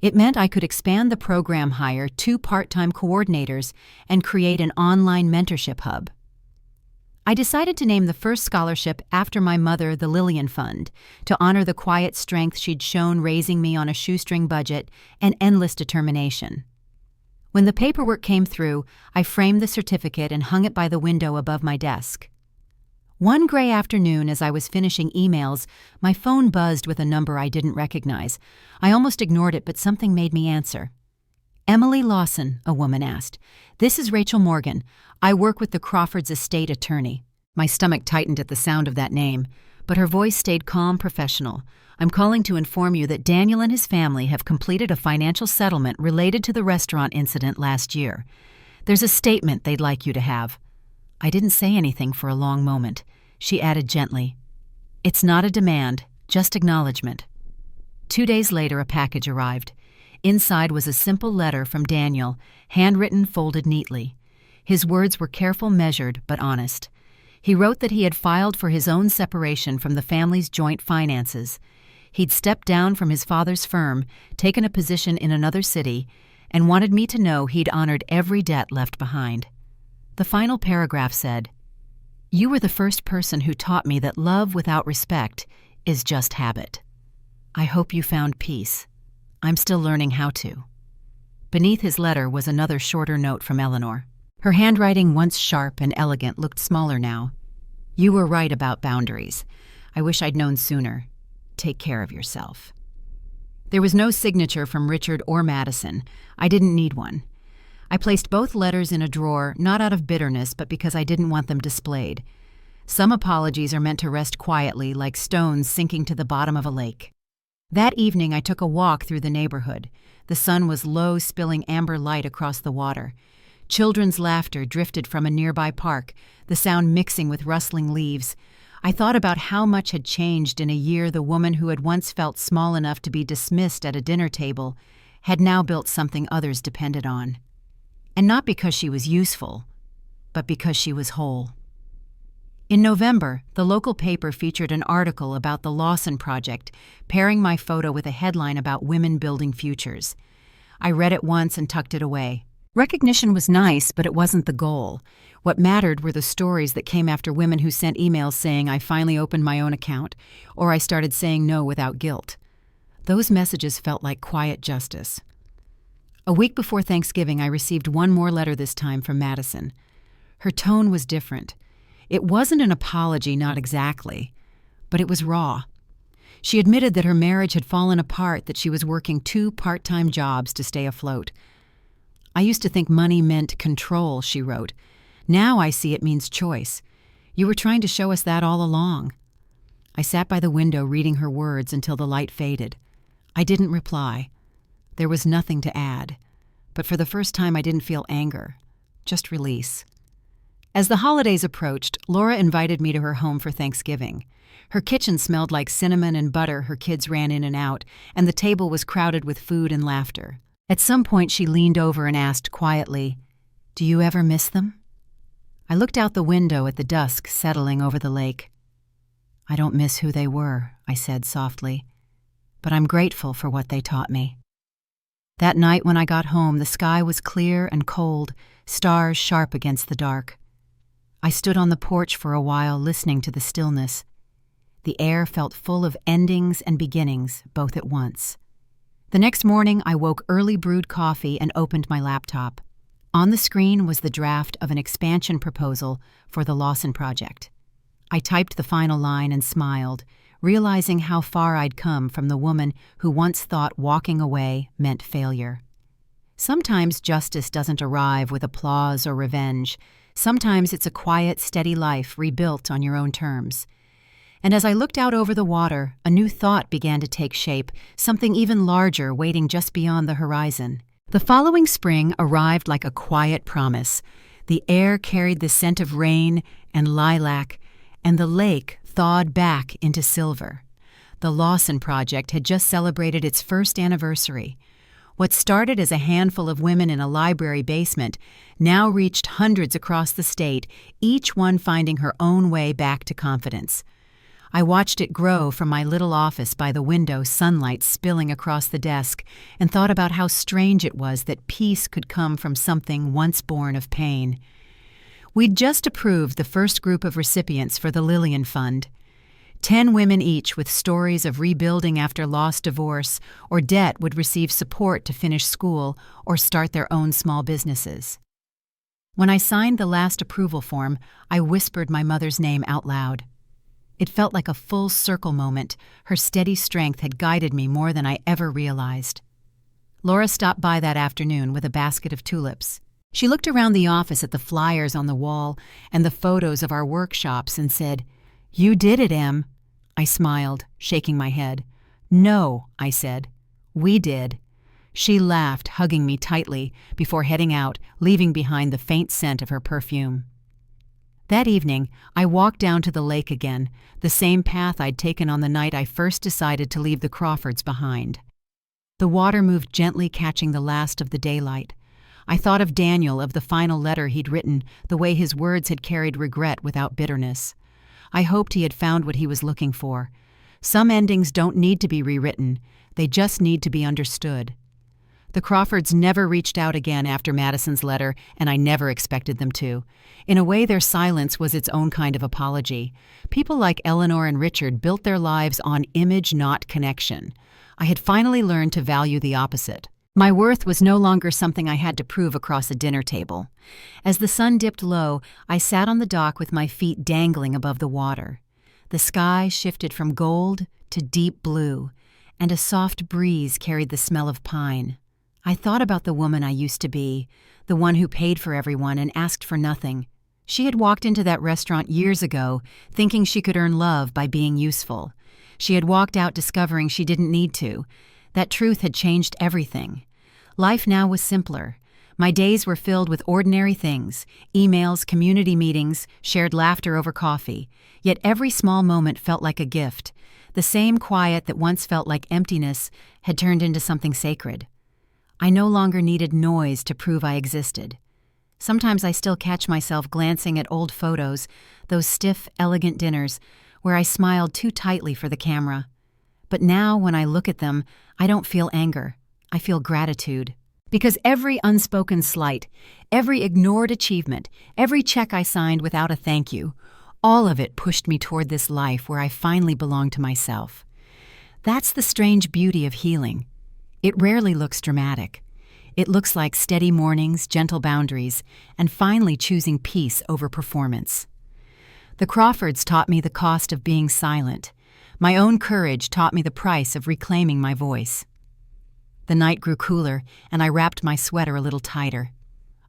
It meant I could expand the program, hire 2 part-time coordinators, and create an online mentorship hub. I decided to name the first scholarship after my mother the Lillian Fund, to honor the quiet strength she'd shown raising me on a shoestring budget and endless determination. When the paperwork came through, I framed the certificate and hung it by the window above my desk. One gray afternoon, as I was finishing emails, my phone buzzed with a number I didn't recognize. I almost ignored it, but something made me answer. "Emily Lawson," a woman asked. "This is Rachel Morgan. I work with the Crawfords estate attorney." My stomach tightened at the sound of that name, but her voice stayed calm, professional. "I'm calling to inform you that Daniel and his family have completed a financial settlement related to the restaurant incident last year. There's a statement they'd like you to have." I didn't say anything for a long moment. She added gently, "It's not a demand, just acknowledgement." 2 days later, a package arrived. Inside was a simple letter from Daniel, handwritten, folded neatly. His words were careful, measured, but honest. He wrote that he had filed for his own separation from the family's joint finances. He'd stepped down from his father's firm, taken a position in another city, and wanted me to know he'd honored every debt left behind. The final paragraph said, "You were the first person who taught me that love without respect is just habit. I hope you found peace. I'm still learning how to." Beneath his letter was another shorter note from Eleanor. Her handwriting, once sharp and elegant, looked smaller now. "You were right about boundaries. I wish I'd known sooner. Take care of yourself." There was no signature from Richard or Madison. I didn't need one. I placed both letters in a drawer, not out of bitterness, but because I didn't want them displayed. Some apologies are meant to rest quietly, like stones sinking to the bottom of a lake. That evening I took a walk through the neighborhood. The sun was low, spilling amber light across the water. Children's laughter drifted from a nearby park, the sound mixing with rustling leaves. I thought about how much had changed in a year. The woman who had once felt small enough to be dismissed at a dinner table had now built something others depended on. And not because she was useful, but because she was whole. In November, the local paper featured an article about the Lawson Project, pairing my photo with a headline about women building futures. I read it once and tucked it away. Recognition was nice, but it wasn't the goal. What mattered were the stories that came after women who sent emails saying, "I finally opened my own account," or "I started saying no without guilt." Those messages felt like quiet justice. A week before Thanksgiving, I received one more letter, this time from Madison. Her tone was different. It wasn't an apology, not exactly, but it was raw. She admitted that her marriage had fallen apart, that she was working 2 part-time jobs to stay afloat. "I used to think money meant control," she wrote. "Now I see it means choice. You were trying to show us that all along." I sat by the window reading her words until the light faded. I didn't reply. There was nothing to add, but for the first time I didn't feel anger, just release. As the holidays approached, Laura invited me to her home for Thanksgiving. Her kitchen smelled like cinnamon and butter. Her kids ran in and out, and the table was crowded with food and laughter. At some point she leaned over and asked quietly, "Do you ever miss them?" I looked out the window at the dusk settling over the lake. "I don't miss who they were," I said softly, "but I'm grateful for what they taught me." That night when I got home, the sky was clear and cold, stars sharp against the dark. I stood on the porch for a while, listening to the stillness. The air felt full of endings and beginnings, both at once. The next morning, I woke early, brewed coffee, and opened my laptop. On the screen was the draft of an expansion proposal for the Lawson Project. I typed the final line and smiled, realizing how far I'd come from the woman who once thought walking away meant failure. Sometimes justice doesn't arrive with applause or revenge. Sometimes it's a quiet, steady life rebuilt on your own terms. And as I looked out over the water, a new thought began to take shape, something even larger waiting just beyond the horizon. The following spring arrived like a quiet promise. The air carried the scent of rain and lilac, and the lake thawed back into silver. The Lawson Project had just celebrated its first anniversary. What started as a handful of women in a library basement now reached hundreds across the state, each one finding her own way back to confidence. I watched it grow from my little office by the window, sunlight spilling across the desk, and thought about how strange it was that peace could come from something once born of pain. We'd just approved the first group of recipients for the Lillian Fund. 10 women each with stories of rebuilding after lost divorce or debt would receive support to finish school or start their own small businesses. When I signed the last approval form, I whispered my mother's name out loud. It felt like a full circle moment. Her steady strength had guided me more than I ever realized. Laura stopped by that afternoon with a basket of tulips. She looked around the office at the flyers on the wall and the photos of our workshops and said, "You did it, Em." I smiled, shaking my head. "No," I said. "We did." She laughed, hugging me tightly before heading out, leaving behind the faint scent of her perfume. That evening, I walked down to the lake again, the same path I'd taken on the night I first decided to leave the Crawfords behind. The water moved gently, catching the last of the daylight. I thought of Daniel, of the final letter he'd written, the way his words had carried regret without bitterness. I hoped he had found what he was looking for. Some endings don't need to be rewritten, they just need to be understood. The Crawfords never reached out again after Madison's letter, and I never expected them to. In a way, their silence was its own kind of apology. People like Eleanor and Richard built their lives on image, not connection. I had finally learned to value the opposite. My worth was no longer something I had to prove across a dinner table. As the sun dipped low, I sat on the dock with my feet dangling above the water. The sky shifted from gold to deep blue, and a soft breeze carried the smell of pine. I thought about the woman I used to be, the one who paid for everyone and asked for nothing. She had walked into that restaurant years ago, thinking she could earn love by being useful. She had walked out discovering she didn't need to. That truth had changed everything. Life now was simpler. My days were filled with ordinary things, emails, community meetings, shared laughter over coffee. Yet every small moment felt like a gift. The same quiet that once felt like emptiness had turned into something sacred. I no longer needed noise to prove I existed. Sometimes I still catch myself glancing at old photos, those stiff, elegant dinners, where I smiled too tightly for the camera. But now, when I look at them, I don't feel anger. I feel gratitude. Because every unspoken slight, every ignored achievement, every check I signed without a thank you, all of it pushed me toward this life where I finally belong to myself. That's the strange beauty of healing. It rarely looks dramatic. It looks like steady mornings, gentle boundaries, and finally choosing peace over performance. The Crawfords taught me the cost of being silent. My own courage taught me the price of reclaiming my voice. The night grew cooler, and I wrapped my sweater a little tighter.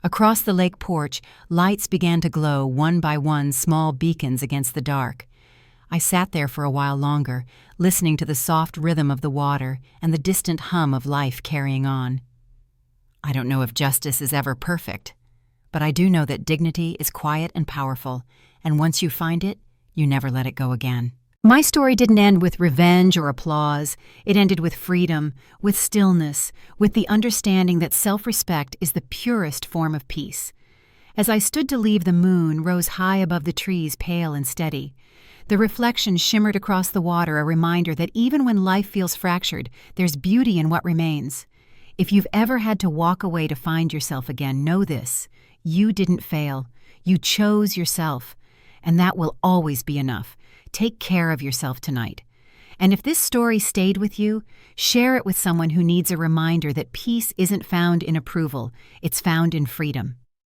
Across the lake porch, lights began to glow one by one, small beacons against the dark. I sat there for a while longer, listening to the soft rhythm of the water and the distant hum of life carrying on. I don't know if justice is ever perfect, but I do know that dignity is quiet and powerful, and once you find it, you never let it go again. My story didn't end with revenge or applause. It ended with freedom, with stillness, with the understanding that self-respect is the purest form of peace. As I stood to leave, the moon rose high above the trees, pale and steady. The reflection shimmered across the water, a reminder that even when life feels fractured, there's beauty in what remains. If you've ever had to walk away to find yourself again, know this: you didn't fail. You chose yourself, and that will always be enough. Take care of yourself tonight. And if this story stayed with you, share it with someone who needs a reminder that peace isn't found in approval, it's found in freedom.